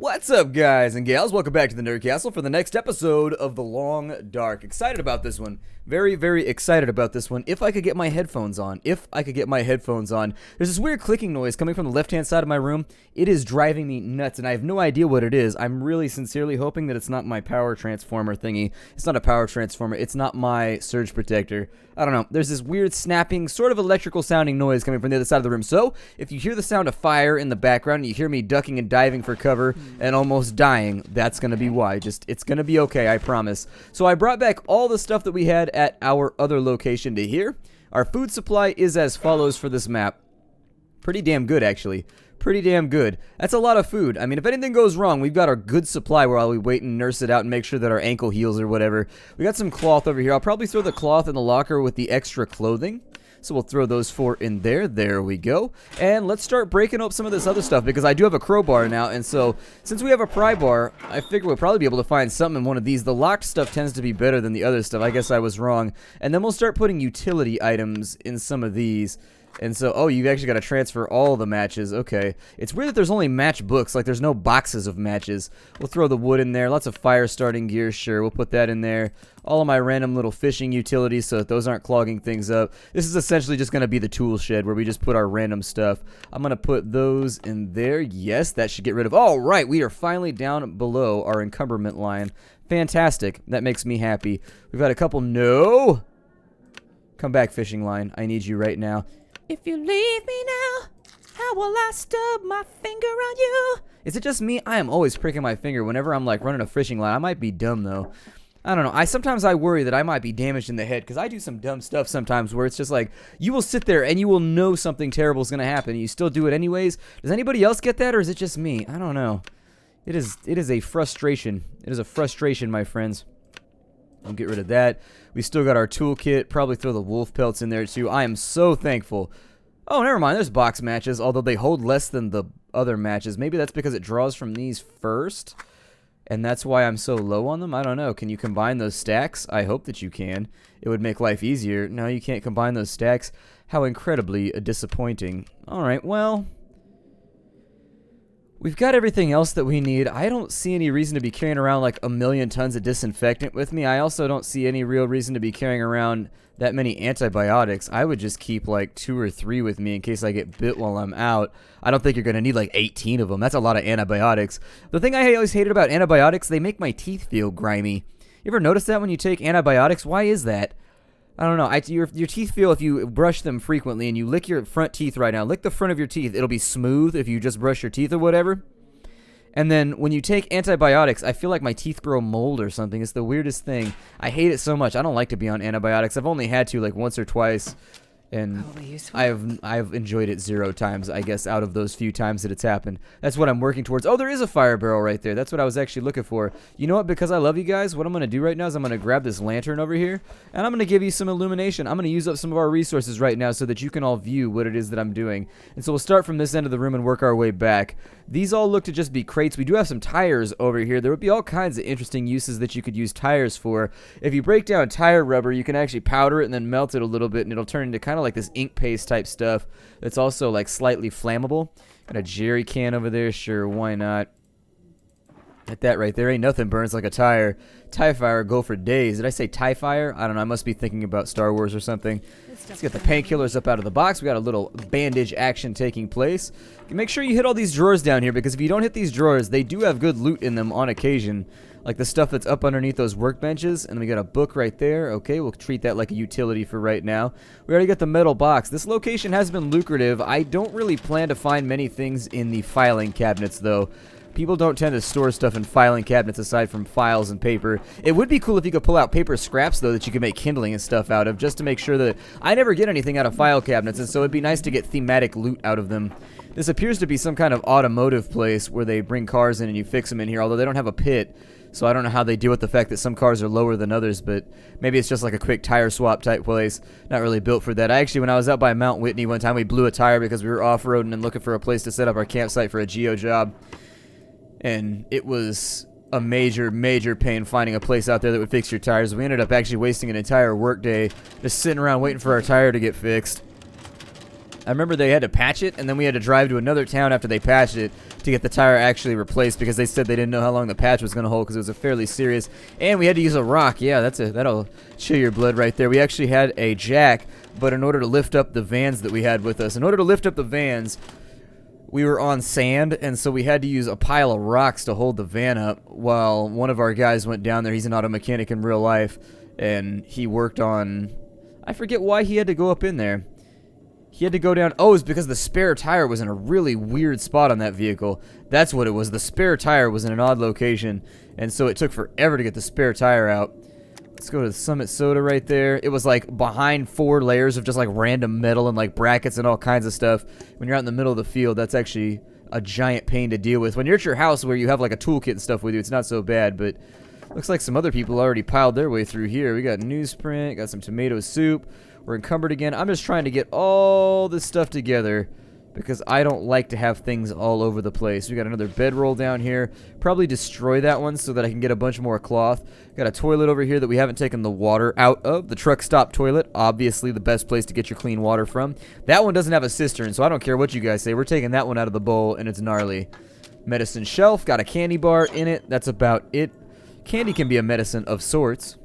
What's up, guys and gals? Welcome back to the Nerd Castle for the next episode of The Long Dark. Excited about this one. Very, very excited about this one. If I could get my headphones on. There's this weird clicking noise coming from the left-hand side of my room. It is driving me nuts, and I have no idea what it is. I'm really sincerely hoping that it's not my power transformer thingy. It's not a power transformer. It's not my surge protector. I don't know. There's this weird snapping, sort of electrical sounding noise coming from the other side of the room. So, if you hear the sound of fire in the background, and you hear me ducking and diving for cover and almost dying, that's going to be why. It's going to be okay, I promise. So, I brought back all the stuff that we had at our other location to here. Our food supply is as follows for this map. Pretty damn good, actually. Pretty damn good. That's a lot of food. I mean, if anything goes wrong, we've got our good supply while we wait and nurse it out and make sure that our ankle heals or whatever. We got some cloth over here. I'll probably throw the cloth in the locker with the extra clothing. So we'll throw those four in there. There we go. And let's start breaking up some of this other stuff because I do have a crowbar now. And so since we have a pry bar, I figure we'll probably be able to find something in one of these. The locked stuff tends to be better than the other stuff. I guess I was wrong. And then we'll start putting utility items in some of these. And so, oh, you've actually got to transfer all the matches. Okay. It's weird that there's only match books. Like, there's no boxes of matches. We'll throw the wood in there. Lots of fire starting gear. Sure, we'll put that in there. All of my random little fishing utilities so that those aren't clogging things up. This is essentially just going to be the tool shed where we just put our random stuff. I'm going to put those in there. Yes, that should get rid of... All right, we are finally down below our encumberment line. Fantastic. That makes me happy. We've got a couple... No! Come back, fishing line. I need you right now. If you leave me now, how will I stub my finger on you? Is it just me? I am always pricking my finger whenever I'm like running a fishing line. I might be dumb though. I don't know. Sometimes I worry that I might be damaged in the head because I do some dumb stuff sometimes where it's just like you will sit there and you will know something terrible is going to happen and you still do it anyways. Does anybody else get that or is it just me? I don't know. It is a frustration. It is a frustration, my friends. I'll get rid of that. We still got our toolkit. Probably throw the wolf pelts in there too. I am so thankful. Oh, never mind. There's box matches, although they hold less than the other matches. Maybe that's because it draws from these first, and that's why I'm so low on them. I don't know. Can you combine those stacks? I hope that you can. It would make life easier. No, you can't combine those stacks. How incredibly disappointing. All right, well... We've got everything else that we need. I don't see any reason to be carrying around like 1,000,000 tons of disinfectant with me. I also don't see any real reason to be carrying around that many antibiotics. I would just keep like 2 or 3 with me in case I get bit while I'm out. I don't think you're going to need like 18 of them. That's a lot of antibiotics. The thing I always hated about antibiotics, they make my teeth feel grimy. You ever notice that when you take antibiotics? Why is that? I don't know. Your teeth feel, if you brush them frequently and you lick your front teeth right now, lick the front of your teeth, it'll be smooth if you just brush your teeth or whatever. And then when you take antibiotics, I feel like my teeth grow mold or something. It's the weirdest thing. I hate it so much. I don't like to be on antibiotics. I've only had to like once or twice. And I've enjoyed it 0 times, I guess, out of those few times that it's happened. That's what I'm working towards. Oh, there is a fire barrel right there. That's what I was actually looking for. You know what? Because I love you guys, what I'm going to do right now is I'm going to grab this lantern over here, and I'm going to give you some illumination. I'm going to use up some of our resources right now so that you can all view what it is that I'm doing. And so we'll start from this end of the room and work our way back. These all look to just be crates. We do have some tires over here. There would be all kinds of interesting uses that you could use tires for. If you break down tire rubber, you can actually powder it and then melt it a little bit, and it'll turn into kind of like this ink paste type stuff that's also like slightly flammable. Got a jerry can over there. Sure, why not? At that right there, ain't nothing burns like a tire. Tie fire go for days. Did I say tie fire? I don't know. I must be thinking about Star Wars or something. Let's get the painkillers up out of the box. We got a little bandage action taking place. Make sure you hit all these drawers down here because if you don't hit these drawers, they do have good loot in them on occasion. Like the stuff that's up underneath those workbenches. And we got a book right there. Okay, we'll treat that like a utility for right now. We already got the metal box. This location has been lucrative. I don't really plan to find many things in the filing cabinets though. People don't tend to store stuff in filing cabinets aside from files and paper. It would be cool if you could pull out paper scraps, though, that you could make kindling and stuff out of, just to make sure that... I never get anything out of file cabinets, and so it'd be nice to get thematic loot out of them. This appears to be some kind of automotive place where they bring cars in and you fix them in here, although they don't have a pit. So I don't know how they deal with the fact that some cars are lower than others, but maybe it's just like a quick tire swap type place. Not really built for that. When I was out by Mount Whitney one time, we blew a tire because we were off-roading and looking for a place to set up our campsite for a geo job. And it was a major, major pain finding a place out there that would fix your tires. We ended up actually wasting an entire work day just sitting around waiting for our tire to get fixed. I remember they had to patch it, and then we had to drive to another town after they patched it to get the tire actually replaced because they said they didn't know how long the patch was going to hold because it was a fairly serious. And we had to use a rock. Yeah, that'll chill your blood right there. We actually had a jack, but in order to lift up the vans that we had with us, we were on sand, and so we had to use a pile of rocks to hold the van up while one of our guys went down there. He's an auto mechanic in real life, and he worked on... I forget why he had to go up in there. He had to go down... Oh, it was because the spare tire was in a really weird spot on that vehicle. That's what it was. The spare tire was in an odd location, and so it took forever to get the spare tire out. Let's go to the Summit Soda right there. It was like behind 4 layers of just like random metal and like brackets and all kinds of stuff. When you're out in the middle of the field, that's actually a giant pain to deal with. When you're at your house where you have like a toolkit and stuff with you, it's not so bad, but looks like some other people already piled their way through here. We got newsprint, got some tomato soup. We're encumbered again. I'm just trying to get all this stuff together because I don't like to have things all over the place. We got another bedroll down here. Probably destroy that one so that I can get a bunch more cloth. Got a toilet over here that we haven't taken the water out of. The truck stop toilet, obviously the best place to get your clean water from. That one doesn't have a cistern, so I don't care what you guys say. We're taking that one out of the bowl, and it's gnarly. Medicine shelf, got a candy bar in it. That's about it. Candy can be a medicine of sorts.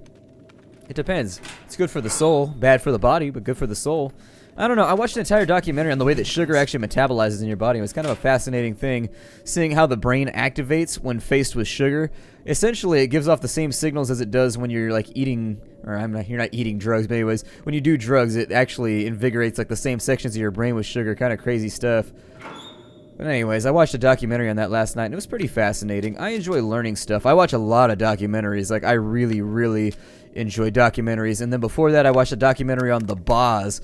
It depends. It's good for the soul, bad for the body, but good for the soul. I don't know. I watched an entire documentary on the way that sugar actually metabolizes in your body. It was kind of a fascinating thing, seeing how the brain activates when faced with sugar. Essentially, it gives off the same signals as it does when you're like eating, or you're not eating drugs, but anyways, when you do drugs, it actually invigorates like the same sections of your brain with sugar. Kind of crazy stuff. But anyways, I watched a documentary on that last night, and it was pretty fascinating. I enjoy learning stuff. I watch a lot of documentaries. Like, I really, really enjoy documentaries. And then before that, I watched a documentary on the Boz,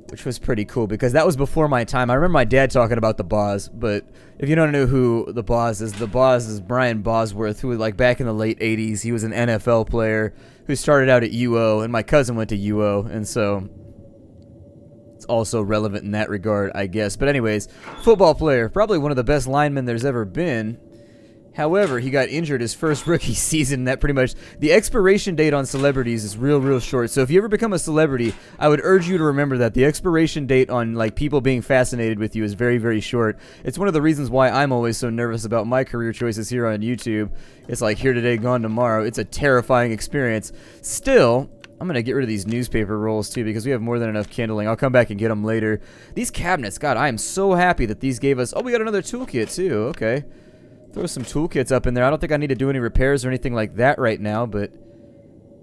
which was pretty cool because that was before my time. I remember my dad talking about the Boz, but if you don't know who the Boz is Brian Bosworth, who like back in the late 80s, he was an NFL player who started out at UO, and my cousin went to UO, and so it's also relevant in that regard, I guess. But anyways, football player, probably one of the best linemen there's ever been. However, he got injured his first rookie season. That pretty much, the expiration date on celebrities is real short. So if you ever become a celebrity, I would urge you to remember that the expiration date on like people being fascinated with you is very short. It's one of the reasons why I'm always so nervous about my career choices here on YouTube. It's like here today, gone tomorrow. It's a terrifying experience. Still, I'm going to get rid of these newspaper rolls too because we have more than enough kindling. I'll come back and get them later. These cabinets, God, I am so happy that these gave us... Oh, we got another toolkit too. Okay. Throw some toolkits up in there. I don't think I need to do any repairs or anything like that right now, but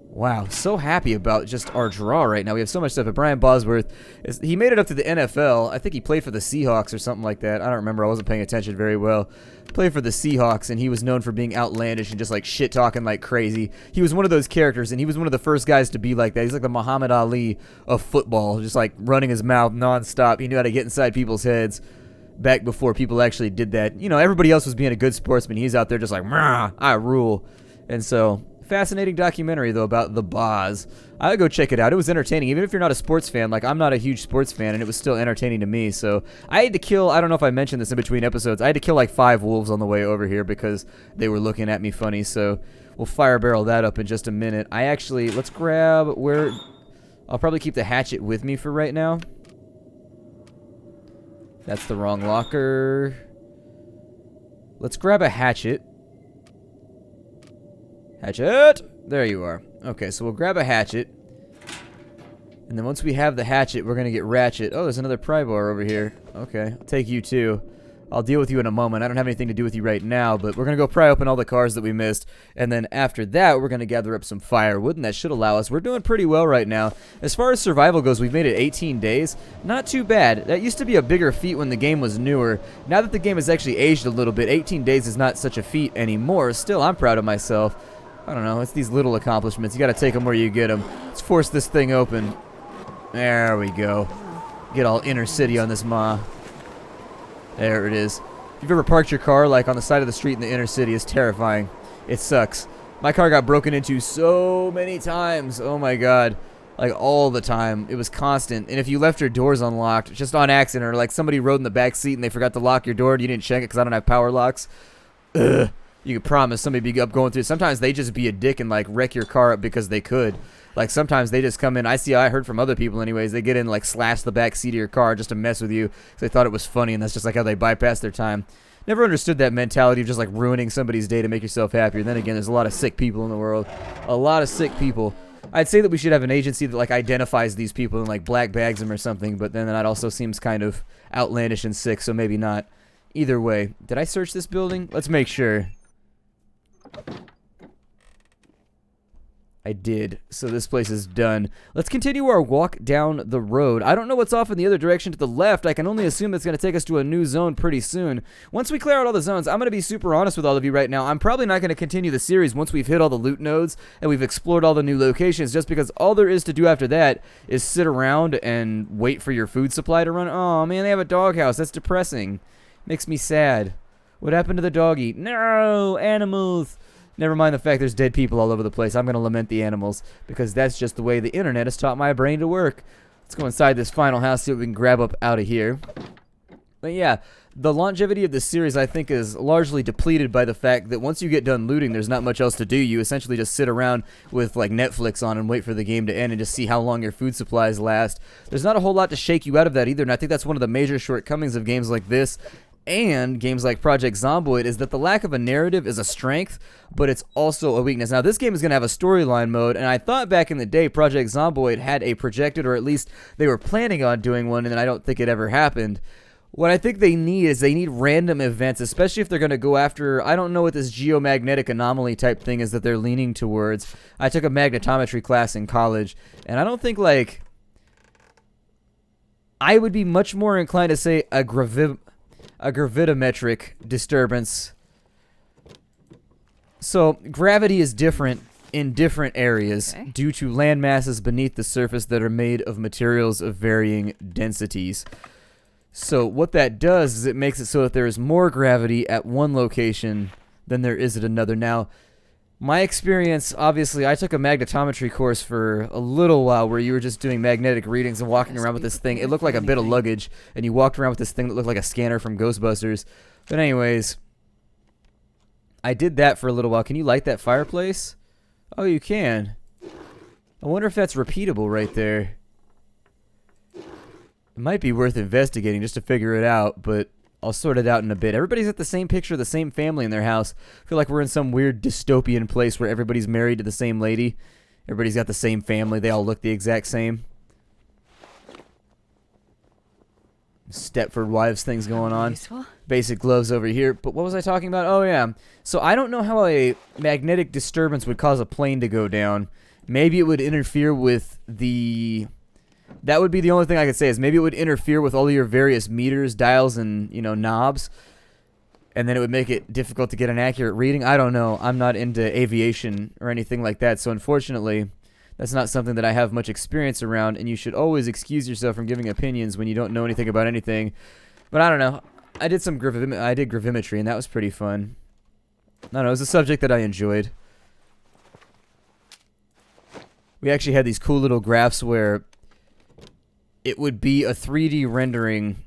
wow, so happy about just our draw right now. We have so much stuff. But Brian Bosworth, he made it up to the NFL. I think he played for the Seahawks or something like that. I don't remember. I wasn't paying attention very well. Played for the Seahawks, and he was known for being outlandish and just like shit talking like crazy. He was one of those characters, and he was one of the first guys to be like that. He's like the Muhammad Ali of football, just like running his mouth nonstop. He knew how to get inside people's heads. Back before people actually did that. You know, everybody else was being a good sportsman. He's out there just like, I rule. And so, fascinating documentary, though, about the Boz. I would go check it out. It was entertaining. Even if you're not a sports fan, like, I'm not a huge sports fan, and it was still entertaining to me. So, I had to kill, I don't know if I mentioned this in between episodes, I had to kill like 5 wolves on the way over here because they were looking at me funny. So, we'll fire barrel that up in just a minute. Let's grab where, I'll probably keep the hatchet with me for right now. That's the wrong locker. Let's grab a hatchet. Hatchet! There you are. Okay, so we'll grab a hatchet. And then once we have the hatchet, we're going to get ratchet. Oh, there's another pry bar over here. Okay, I'll take you too. I'll deal with you in a moment. I don't have anything to do with you right now, but we're going to go pry open all the cars that we missed. And then after that, we're going to gather up some firewood, and that should allow us. We're doing pretty well right now. As far as survival goes, we've made it 18 days. Not too bad. That used to be a bigger feat when the game was newer. Now that the game has actually aged a little bit, 18 days is not such a feat anymore. Still, I'm proud of myself. I don't know. It's these little accomplishments. You got to take them where you get them. Let's force this thing open. There we go. Get all inner city on this ma. There it is. If you've ever parked your car like on the side of the street in the inner city, it's terrifying. It sucks. My car got broken into so many times. Oh my god. Like all the time. It was constant. And if you left your doors unlocked, just on accident, or like somebody rode in the back seat and they forgot to lock your door and you didn't check it because I don't have power locks. Ugh. you could promise somebody be up going through. Sometimes they just be a dick and like wreck your car up because they could. Like sometimes they just come in. I heard from other people anyways. They get in and like slash the back seat of your car just to mess with you because they thought it was funny, and that's just like how they bypass their time. Never understood that mentality of just like ruining somebody's day to make yourself happier. Then again, there's a lot of sick people in the world. A lot of sick people. I'd say that we should have an agency that like identifies these people and like black bags them or something, but then that also seems kind of outlandish and sick, so maybe not. Either way, did I search this building? Let's make sure. I did. So this place is done. Let's continue our walk down the road. I don't know what's off in the other direction to the left. I can only assume it's going to take us to a new zone pretty soon. Once we clear out all the zones, I'm going to be super honest with all of you right now. I'm probably not going to continue the series once we've hit all the loot nodes and we've explored all the new locations, just because all there is to do after that is sit around and wait for your food supply to run. Oh man, they have a doghouse. That's depressing. Makes me sad. What happened to the doggy? No, animals. Never mind the fact there's dead people all over the place. I'm going to lament the animals because that's just the way the internet has taught my brain to work. Let's go inside this final house, see what we can grab up out of here. But yeah, the longevity of this series I think is largely depleted by the fact that once you get done looting, there's not much else to do. You essentially just sit around with like Netflix on and wait for the game to end and just see how long your food supplies last. There's not a whole lot to shake you out of that either, and I think that's one of the major shortcomings of games like this and games like Project Zomboid, is that the lack of a narrative is a strength, but it's also a weakness. Now, this game is going to have a storyline mode, and I thought back in the day Project Zomboid had a projected, or at least they were planning on doing one, and then I don't think it ever happened. What I think they need random events, especially if they're going to go after, I don't know what this geomagnetic anomaly type thing is that they're leaning towards. I took a magnetometry class in college, and I don't think, like, I would be much more inclined to say a gravitometric disturbance. So gravity is different in different areas due to land masses beneath the surface that are made of materials of varying densities. So what that does is it makes it so that there is more gravity at one location than there is at another. Now, my experience, obviously, I took a magnetometry course for a little while where you were just doing magnetic readings and walking around with this thing. It looked like a bit of luggage, and you walked around with this thing that looked like a scanner from Ghostbusters. But anyways, I did that for a little while. Can you light that fireplace? Oh, you can. I wonder if that's repeatable right there. It might be worth investigating just to figure it out, but I'll sort it out in a bit. Everybody's got the same picture of the same family in their house. I feel like we're in some weird dystopian place where everybody's married to the same lady. Everybody's got the same family. They all look the exact same. Stepford Wives things going on. Basic gloves over here. But what was I talking about? Oh, yeah. So I don't know how a magnetic disturbance would cause a plane to go down. Maybe it would interfere with the... That would be the only thing I could say, is maybe it would interfere with all of your various meters, dials, and, you know, knobs. And then it would make it difficult to get an accurate reading. I don't know. I'm not into aviation or anything like that. So unfortunately, that's not something that I have much experience around. And you should always excuse yourself from giving opinions when you don't know anything about anything. But I don't know. I did gravimetry, and that was pretty fun. I don't know. It was a subject that I enjoyed. We actually had these cool little graphs where it would be a 3D rendering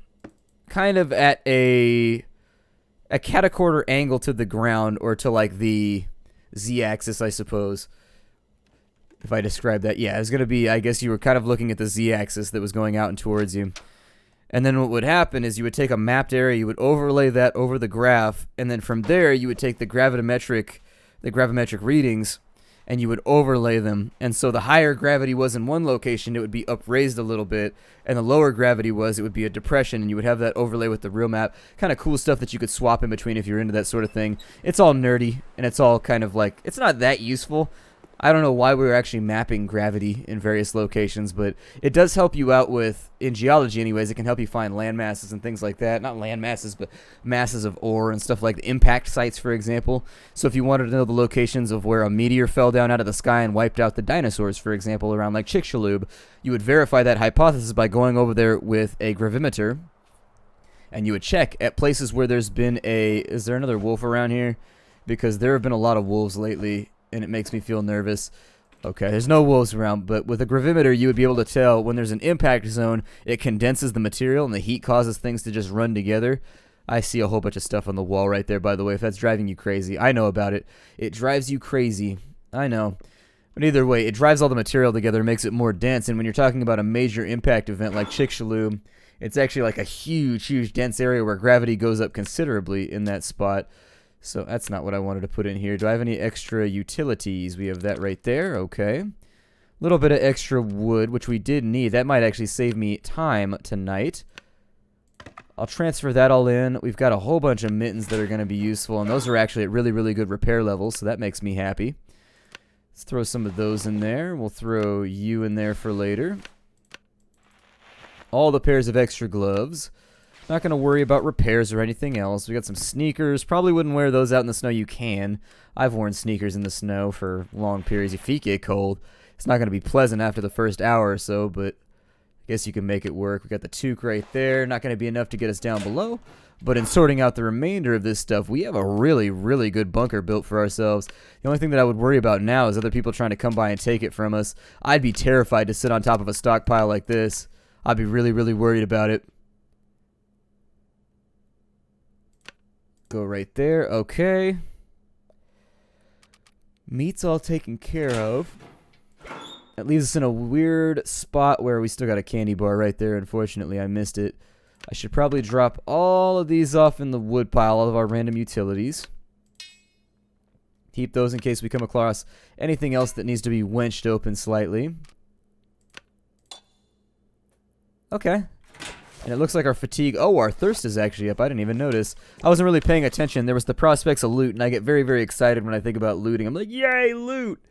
kind of at a catacorder angle to the ground, or to like the z-axis, I suppose. If I describe that. Yeah, it was going to be, I guess you were kind of looking at the z-axis that was going out and towards you. And then what would happen is you would take a mapped area, you would overlay that over the graph, and then from there you would take the gravimetric readings, and you would overlay them. And so the higher gravity was in one location, it would be upraised a little bit, and the lower gravity was, it would be a depression, and you would have that overlay with the real map. Kind of cool stuff that you could swap in between if you're into that sort of thing. It's all nerdy, and it's all kind of like, it's not that useful. I don't know why we were actually mapping gravity in various locations, but it does help you out with, in geology anyways, it can help you find land masses and things like that. Not land masses, but masses of ore and stuff like the impact sites, for example. So if you wanted to know the locations of where a meteor fell down out of the sky and wiped out the dinosaurs, for example, around like Chicxulub, you would verify that hypothesis by going over there with a gravimeter, and you would check at places where there's been is there another wolf around here? Because there have been a lot of wolves lately, and it makes me feel nervous. Okay, there's no wolves around, but with a gravimeter, you would be able to tell when there's an impact zone, it condenses the material, and the heat causes things to just run together. I see a whole bunch of stuff on the wall right there, by the way, if that's driving you crazy. I know about it. It drives you crazy. I know. But either way, it drives all the material together and makes it more dense. And when you're talking about a major impact event like Chicxulub, it's actually like a huge, huge dense area where gravity goes up considerably in that spot. So that's not what I wanted to put in here. Do I have any extra utilities? We have that right there. Okay. A little bit of extra wood, which we did need. That might actually save me time tonight. I'll transfer that all in. We've got a whole bunch of mittens that are going to be useful, and those are actually at really, really good repair levels, so that makes me happy. Let's throw some of those in there. We'll throw you in there for later. All the pairs of extra gloves. Not going to worry about repairs or anything else. We got some sneakers. Probably wouldn't wear those out in the snow. You can. I've worn sneakers in the snow for long periods. Your feet get cold. It's not going to be pleasant after the first hour or so, but I guess you can make it work. We got the toque right there. Not going to be enough to get us down below. But in sorting out the remainder of this stuff, we have a really, really good bunker built for ourselves. The only thing that I would worry about now is other people trying to come by and take it from us. I'd be terrified to sit on top of a stockpile like this. I'd be really, really worried about it. Go right there. Okay. Meat's all taken care of. That leaves us in a weird spot where we still got a candy bar right there. Unfortunately, I missed it. I should probably drop all of these off in the wood pile, all of our random utilities. Keep those in case we come across anything else that needs to be winched open slightly. Okay. And it looks like our fatigue... Oh, our thirst is actually up. I didn't even notice. I wasn't really paying attention. There was the prospects of loot, and I get very, very excited when I think about looting. I'm like, yay, loot!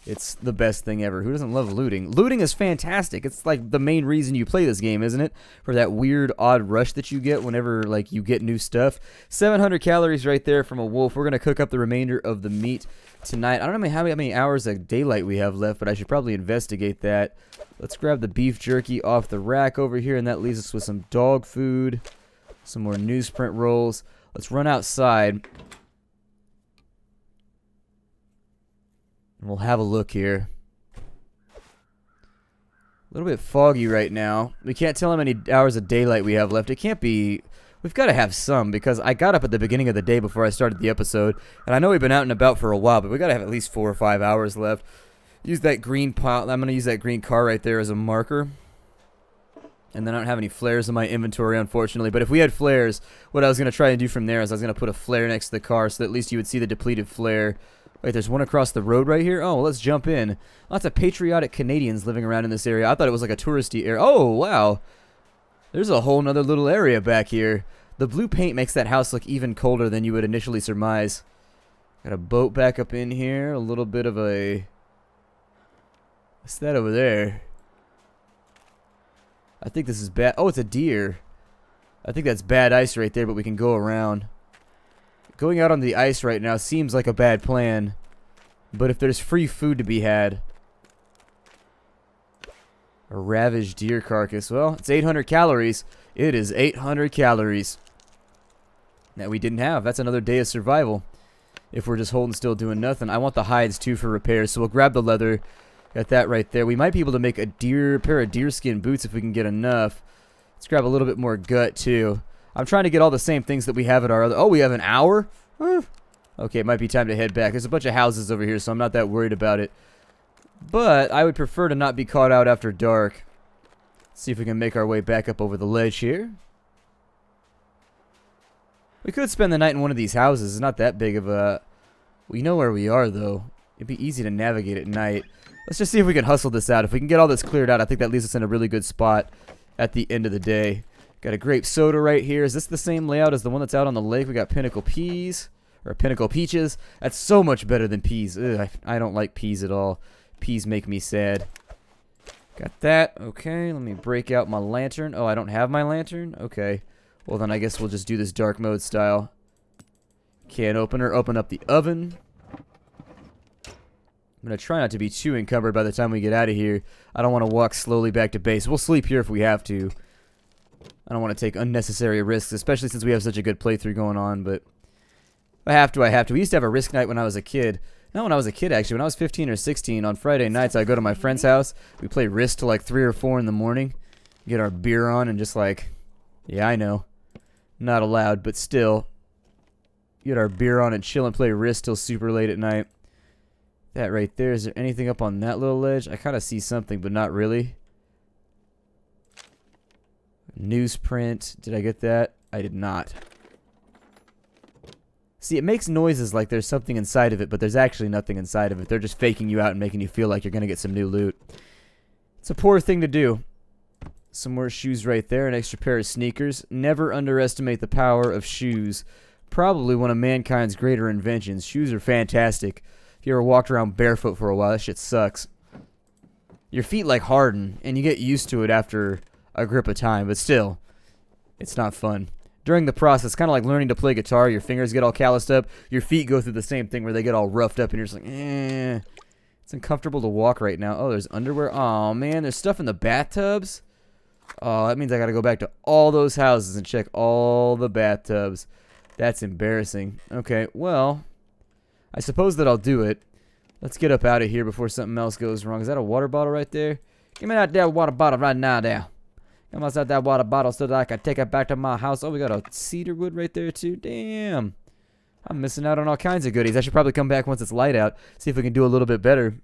It's the best thing ever. Who doesn't love looting? Looting is fantastic. It's like the main reason you play this game, isn't it? For that weird, odd rush that you get whenever like you get new stuff. 700 calories right there from a wolf. We're going to cook up the remainder of the meat tonight. I don't know how many hours of daylight we have left, but I should probably investigate that. Let's grab the beef jerky off the rack over here, and that leaves us with some dog food, some more newsprint rolls. Let's run outside. We'll have a look here. A little bit foggy right now. We can't tell how many hours of daylight we have left. It can't be... We've got to have some, because I got up at the beginning of the day before I started the episode, and I know we've been out and about for a while, but we got to have at least 4 or 5 hours left. Use that green pile. I'm going to use that green car right there as a marker. And then I don't have any flares in my inventory, unfortunately. But if we had flares, what I was going to try and do from there is I was going to put a flare next to the car so that at least you would see the depleted flare. Wait, there's one across the road right here? Oh, well, let's jump in. Lots of patriotic Canadians living around in this area. I thought it was like a touristy area. Oh, wow. There's a whole nother little area back here. The blue paint makes that house look even colder than you would initially surmise. Got a boat back up in here. A little bit of a... What's that over there? I think this is bad. Oh, it's a deer. I think that's bad ice right there, but we can go around. Going out on the ice right now seems like a bad plan. But if there's free food to be had... A ravaged deer carcass. Well, it's 800 calories. It is 800 calories. That we didn't have. That's another day of survival. If we're just holding still doing nothing. I want the hides too for repairs, so we'll grab the leather. Got that right there. We might be able to make a pair of deerskin boots if we can get enough. Let's grab a little bit more gut too. I'm trying to get all the same things that we have at our other... Oh, we have an hour? Okay, it might be time to head back. There's a bunch of houses over here, so I'm not that worried about it. But I would prefer to not be caught out after dark. Let's see if we can make our way back up over the ledge here. We could spend the night in one of these houses. It's not that big of a... We know where we are, though. It'd be easy to navigate at night. Let's just see if we can hustle this out. If we can get all this cleared out, I think that leaves us in a really good spot at the end of the day. Got a grape soda right here. Is this the same layout as the one that's out on the lake? We got Pinnacle Peas. Or Pinnacle Peaches. That's so much better than peas. Ugh, I don't like peas at all. Peas make me sad. Got that. Okay, let me break out my lantern. Oh, I don't have my lantern? Okay. Well, then I guess we'll just do this dark mode style. Can opener. Open up the oven. I'm going to try not to be too encumbered by the time we get out of here. I don't want to walk slowly back to base. We'll sleep here if we have to. I don't want to take unnecessary risks, especially since we have such a good playthrough going on, but if I have to, I have to. We used to have a risk night when I was a kid. Not when I was a kid, actually. When I was 15 or 16, on Friday nights, I'd go to my friend's house. We play Risk till like 3 or 4 in the morning. Get our beer on and just like, yeah, I know. not allowed, but still. Get our beer on and chill and play Risk till super late at night. That right there. Is there anything up on that little ledge? I kind of see something, but not really. Newsprint. Did I get that? I did not. See, it makes noises like there's something inside of it, but there's actually nothing inside of it. They're just faking you out and making you feel like you're going to get some new loot. It's a poor thing to do. Some more shoes right there. An extra pair of sneakers. Never underestimate the power of shoes. Probably one of mankind's greater inventions. Shoes are fantastic. If you ever walked around barefoot for a while, that shit sucks. Your feet like harden, and you get used to it after a grip of time, but still, it's not fun. During the process, kind of like learning to play guitar, your fingers get all calloused up, your feet go through the same thing where they get all roughed up, and you're just like, eh. It's uncomfortable to walk right now. Oh, there's underwear. Oh, man, there's stuff in the bathtubs. Oh, that means I gotta go back to all those houses and check all the bathtubs. That's embarrassing. Okay, well, I suppose that I'll do it. Let's get up out of here before something else goes wrong. Is that a water bottle right there? Give me that there water bottle right now there. Come outside that water bottle so that I can take it back to my house. Oh, we got a cedar wood right there too. Damn. I'm missing out on all kinds of goodies. I should probably come back once it's light out. See if we can do a little bit better.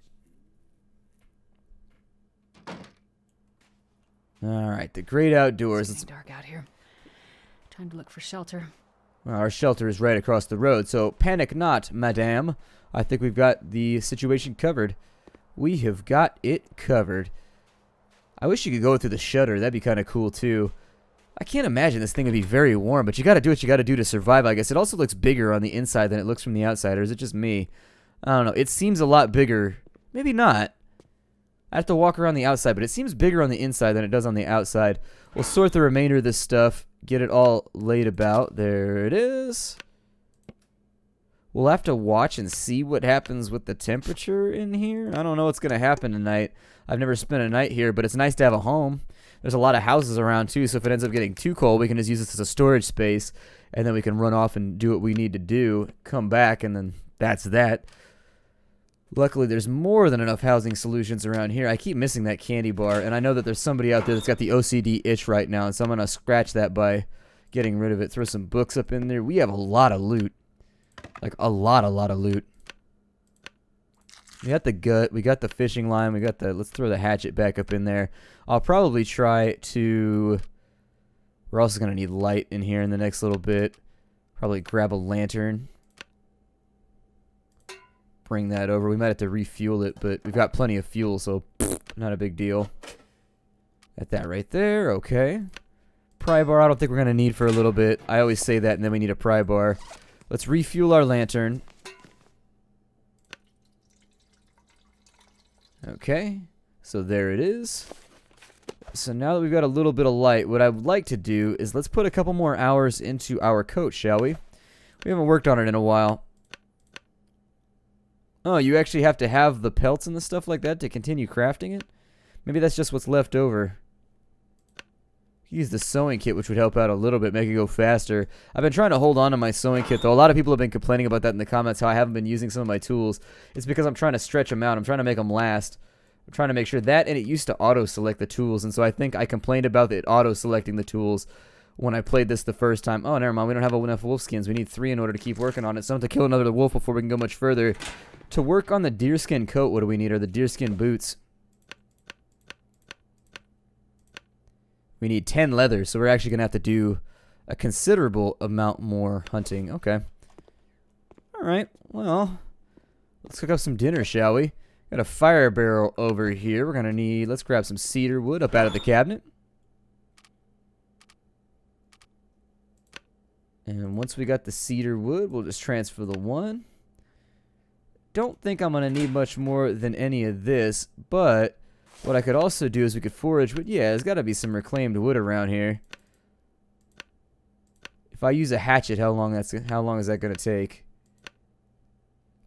Alright, the great outdoors. It's getting dark out here. Time to look for shelter. Well, our shelter is right across the road, so panic not, madame. I think we've got the situation covered. We have got it covered. I wish you could go through the shutter. That'd be kind of cool, too. I can't imagine this thing would be very warm, but you got to do what you got to do to survive, I guess. It also looks bigger on the inside than it looks from the outside, or is it just me? I don't know. It seems a lot bigger. Maybe not. I have to walk around the outside, but it seems bigger on the inside than it does on the outside. We'll sort the remainder of this stuff, get it all laid about. There it is. We'll have to watch and see what happens with the temperature in here. I don't know what's going to happen tonight. I've never spent a night here, but it's nice to have a home. There's a lot of houses around, too, so if it ends up getting too cold, we can just use this as a storage space, and then we can run off and do what we need to do, come back, and then that's that. Luckily, there's more than enough housing solutions around here. I keep missing that candy bar, and I know that there's somebody out there that's got the OCD itch right now, and so I'm going to scratch that by getting rid of it. Throw some books up in there. We have a lot of loot. Like, a lot of loot. We got the gut. We got the fishing line. We got the... Let's throw the hatchet back up in there. I'll probably try to... We're also going to need light in here in the next little bit. Probably grab a lantern. Bring that over. We might have to refuel it, but we've got plenty of fuel, so not a big deal. Got that right there. Okay. Pry bar I don't think we're going to need for a little bit. I always say that, and then we need a pry bar. Let's refuel our lantern. Okay. So there it is. So now that we've got a little bit of light, what I would like to do is let's put a couple more hours into our coat, shall we? We haven't worked on it in a while. Oh, you actually have to have the pelts and the stuff like that to continue crafting it? Maybe that's just what's left over. Use the sewing kit, which would help out a little bit, make it go faster. I've been trying to hold on to my sewing kit, though. A lot of people have been complaining about that in the comments, how I haven't been using some of my tools. It's because I'm trying to stretch them out. I'm trying to make them last. I'm trying to make sure that, and it used to auto-select the tools, and so I think I complained about it auto-selecting the tools when I played this the first time. Oh, never mind. We don't have enough wolf skins. We need 3 in order to keep working on it. So I have to kill another wolf before we can go much further. To work on the deerskin coat, what do we need? Are the deerskin boots? We need 10 leather, so we're actually going to have to do a considerable amount more hunting. Okay. Alright, well, let's cook up some dinner, shall we? Got a fire barrel over here. We're going to need, let's grab some cedar wood up out of the cabinet. And once we got the cedar wood, we'll just transfer the one. Don't think I'm going to need much more than any of this, but what I could also do is we could forage wood. Yeah, there's got to be some reclaimed wood around here. If I use a hatchet, how long is that going to take?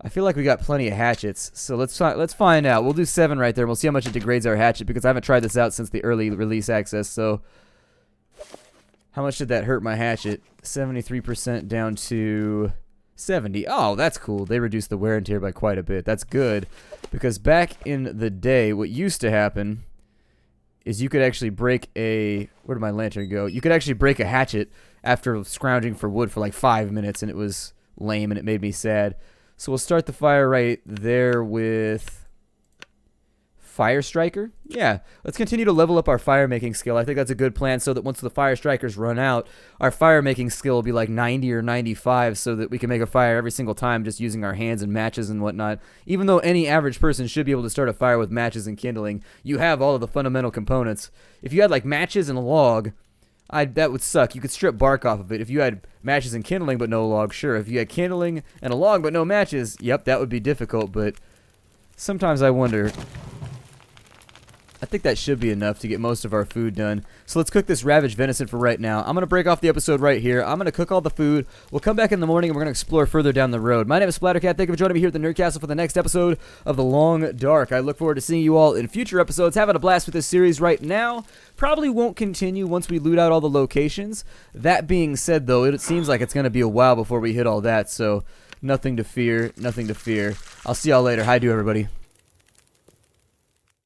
I feel like we got plenty of hatchets, so let's find out. We'll do 7 right there. We'll see how much it degrades our hatchet because I haven't tried this out since the early release access. So, how much did that hurt my hatchet? 73% down to 70. Oh, that's cool. They reduced the wear and tear by quite a bit. That's good because back in the day, what used to happen is you could actually break a... Where did my lantern go? You could actually break a hatchet after scrounging for wood for like 5 minutes, and it was lame, and it made me sad. So we'll start the fire right there with... Fire Striker? Yeah, let's continue to level up our fire making skill. I think that's a good plan so that once the Fire Strikers run out, our fire making skill will be like 90 or 95 so that we can make a fire every single time just using our hands and matches and whatnot. Even though any average person should be able to start a fire with matches and kindling, you have all of the fundamental components. If you had like matches and a log, that would suck. You could strip bark off of it. If you had matches and kindling but no log, sure. If you had kindling and a log but no matches, yep, that would be difficult, but sometimes I wonder... I think that should be enough to get most of our food done. So let's cook this ravaged venison for right now. I'm going to break off the episode right here. I'm going to cook all the food. We'll come back in the morning and we're going to explore further down the road. My name is Splattercat. Thank you for joining me here at the Nerd Castle for the next episode of The Long Dark. I look forward to seeing you all in future episodes. Having a blast with this series right now. Probably won't continue once we loot out all the locations. That being said, though, it seems like it's going to be a while before we hit all that. So nothing to fear. Nothing to fear. I'll see y'all later. Hi, everybody.